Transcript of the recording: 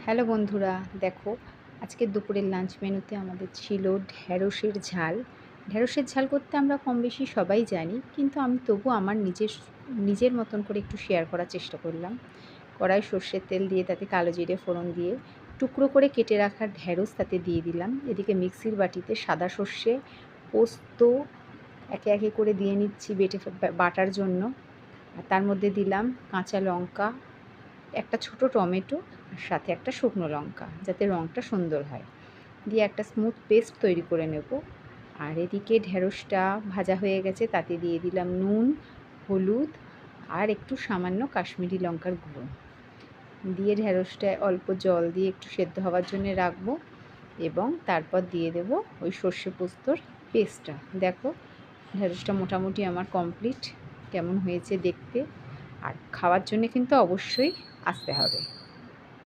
Hello বন্ধুরা, দেখো আজকে দুপুরের লাঞ্চ মেনুতে আমাদের ছিল ঢ্যাঁড়সের ঝাল। ঢ্যাঁড়সের ঝাল করতে আমরা কম বেশি সবাই জানি, কিন্তু আমি তবু আমার নিজের মতন করে একটু শেয়ার করার চেষ্টা করলাম। কড়াই সর্ষের তেল দিয়ে তাতে কালো জিরে ফোড়ন দিয়ে টুকরো করে কেটে রাখা ঢ্যাঁড়স তাতে দিয়ে দিলাম। এদিকে মিক্সির বাটিতে সাদা সর্ষে, পোস্ত একে একে করে দিয়ে নিচ্ছি বাটার জন্য। আর তার মধ্যে দিলাম কাঁচা লঙ্কা, একটা ছোট টমেটো, আর সাথে একটা শুকনো লঙ্কা, যাতে রঙটা সুন্দর হয়, দিয়ে একটা স্মুথ পেস্ট তৈরি করে নেব। আর এদিকে ঢ্যাঁড়সটা ভাজা হয়ে গেছে, তাতে দিয়ে দিলাম নুন, হলুদ আর একটু সামান্য কাশ্মীরি লঙ্কার গুঁড়ো দিয়ে ঢ্যাঁড়সটা অল্প জল দিয়ে একটু সেদ্ধ হওয়ার জন্য রাখবো, এবং তারপর দিয়ে দেব ওই সর্ষে পোস্তর পেস্টটা। দেখো ঢ্যাঁড়সটা মোটামুটি আমার কমপ্লিট। কেমন হয়েছে দেখতে, আর খাওয়ার জন্য কিন্তু অবশ্যই আসতে হবে।